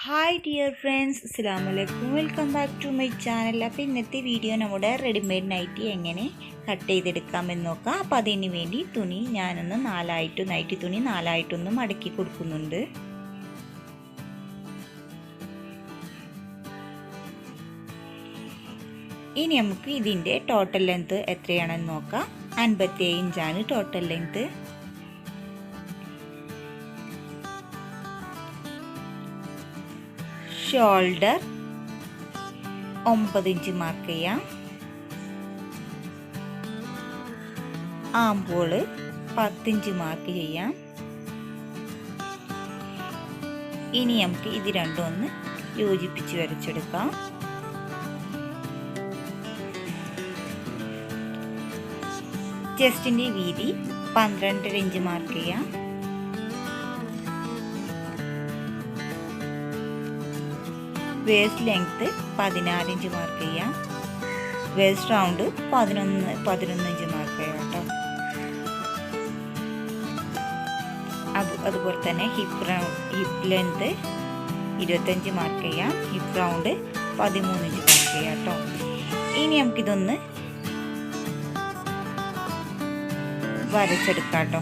Hi dear friends, അസ്സലാമു അലൈക്കും. Welcome back to my channel. അപ്പോൾ ഇന്നത്തെ വീഡിയോ നമ്മുടെ റെഡിമെയ്ഡ് നൈറ്റി എങ്ങനെ കട്ട് ചെയ്തെടുക്കാമെന്ന് നോക്കാം. അപ്പോൾ അതിന് വേണ്ടി തുണി ഞാനൊന്ന് നൈറ്റി തുണി നാലായിട്ടൊന്ന് മടക്കി കൊടുക്കുന്നുണ്ട്. ഇനി നമുക്ക് ഇതിൻ്റെ ടോട്ടൽ ലെങ്ത് എത്രയാണെന്ന് നോക്കാം. 57 ഇഞ്ചാണ് total length. Shoulder 9 inch mark ചെയ്യാം. ആംബോള് 10 ഇഞ്ച് മാർക്ക് ചെയ്യാം. ഇനി നമുക്ക് ഇത് രണ്ടും ഒന്ന് യോജിപ്പിച്ച് വരച്ചെടുക്കാം. ചെസ്റ്റിൻ്റെ വീതി 12.5 ഇഞ്ച് മാർക്ക് ചെയ്യാം. വേസ്റ്റ് ലെങ്ത് 14 ഇഞ്ച് മാർക്ക് ചെയ്യാം. വേസ്റ്റ് റൗണ്ട് 11 ഇഞ്ച് മാർക്ക് ചെയ്യാം കേട്ടോ. അതുപോലെ തന്നെ ഹിപ്പ് ലെങ്ത് 25 മാർക്ക് ചെയ്യാം. ഹിപ്പ് റൗണ്ട് 13 ഇഞ്ച് മാർക്ക് ചെയ്യാം കേട്ടോ. ഇനി നമുക്കിതൊന്ന് വരച്ചെടുക്കാം കേട്ടോ.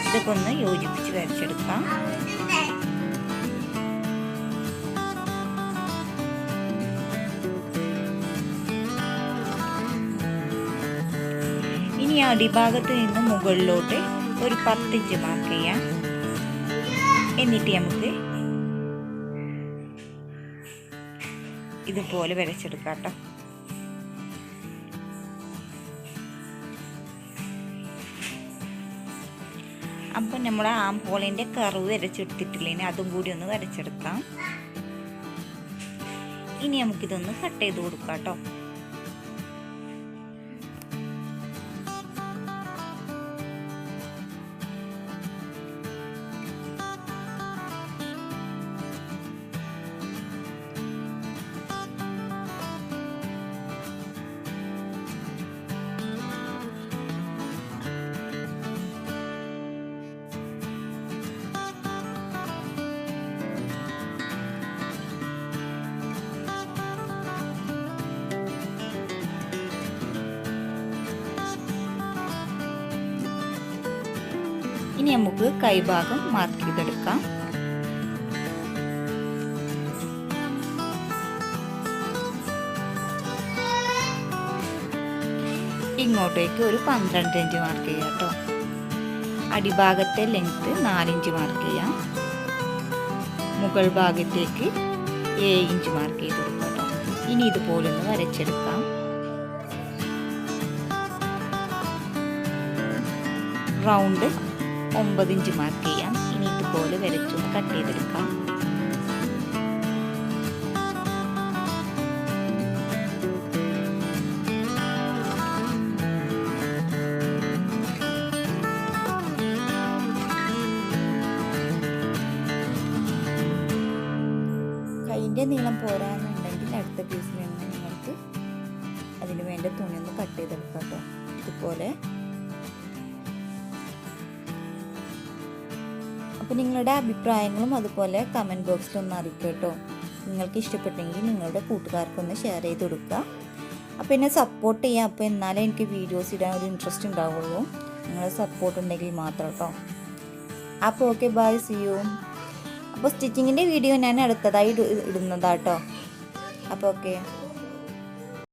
ഇതൊക്കെ ഒന്ന് യോജിപ്പിച്ച് വരച്ചെടുക്കാം. ഇനി അടിഭാഗത്ത് നിന്ന് മുകളിലോട്ട് ഒരു 10 ഇഞ്ച് മാർക്ക് ചെയ്യാം. എന്നിട്ട് നമുക്ക് ഇതുപോലെ വരച്ചെടുക്കാം കേട്ടോ. അപ്പം നമ്മുടെ ആം ഹോളിൻ്റെ കർവ് വരച്ചെടുത്തിട്ടില്ലെങ്കിൽ അതും കൂടി ഒന്ന് വരച്ചെടുക്കാം. ഇനി നമുക്കിതൊന്ന് കട്ട് ചെയ്ത് കൊടുക്കാം കേട്ടോ. ഇനി നമുക്ക് കൈഭാഗം മാർക്ക് ചെയ്തെടുക്കാം. ഇങ്ങോട്ടേക്ക് ഒരു 12 ഇഞ്ച് മാർക്ക് ചെയ്യാം കേട്ടോ. അടിഭാഗത്തെ ലെങ്ത് 4 ഇഞ്ച് മാർക്ക് ചെയ്യാം. മുകൾ ഭാഗത്തേക്ക് 7 ഇഞ്ച് മാർക്ക് ചെയ്ത് കൊടുക്കാം കേട്ടോ. ഇനി ഇതുപോലെ ഒന്ന് വരച്ചെടുക്കാം. റൗണ്ട് 9 ഇഞ്ച് മാർക്ക് ചെയ്യാം. ഇനി ഇതുപോലെ വരച്ചൊന്ന് കട്ട് ചെയ്തെടുക്കാം. കൈൻ്റെ നീളം പോരാന്നുണ്ടെങ്കിൽ അടുത്ത പീസിൽ നിന്ന് നിങ്ങൾക്ക് അതിന് വേണ്ട തുണി ഒന്ന് കട്ട് ചെയ്തെടുക്കാം കേട്ടോ. ഇതുപോലെ. അപ്പോൾ നിങ്ങളുടെ അഭിപ്രായങ്ങളും അതുപോലെ കമൻറ്റ് ബോക്സിൽ ഒന്ന് അറിയിക്കുക കേട്ടോ. നിങ്ങൾക്ക് ഇഷ്ടപ്പെട്ടെങ്കിൽ നിങ്ങളുടെ കൂട്ടുകാർക്കൊന്ന് ഷെയർ ചെയ്ത് കൊടുക്കുക. അപ്പോൾ എന്നെ സപ്പോർട്ട് ചെയ്യുക. അപ്പോൾ എന്നാലേ എനിക്ക് വീഡിയോസ് ഇടാൻ ഒരു ഇൻട്രസ്റ്റ് ഉണ്ടാവുള്ളൂ. നിങ്ങളുടെ സപ്പോർട്ട് ഉണ്ടെങ്കിൽ മാത്രം കേട്ടോ. അപ്പോൾ ഓക്കെ, ബൈ, സീ യു. അപ്പോൾ സ്റ്റിച്ചിങ്ങിൻ്റെ വീഡിയോ ഞാൻ അടുത്തതായി ഇടുന്നതാട്ടോ. അപ്പോൾ ഓക്കെ.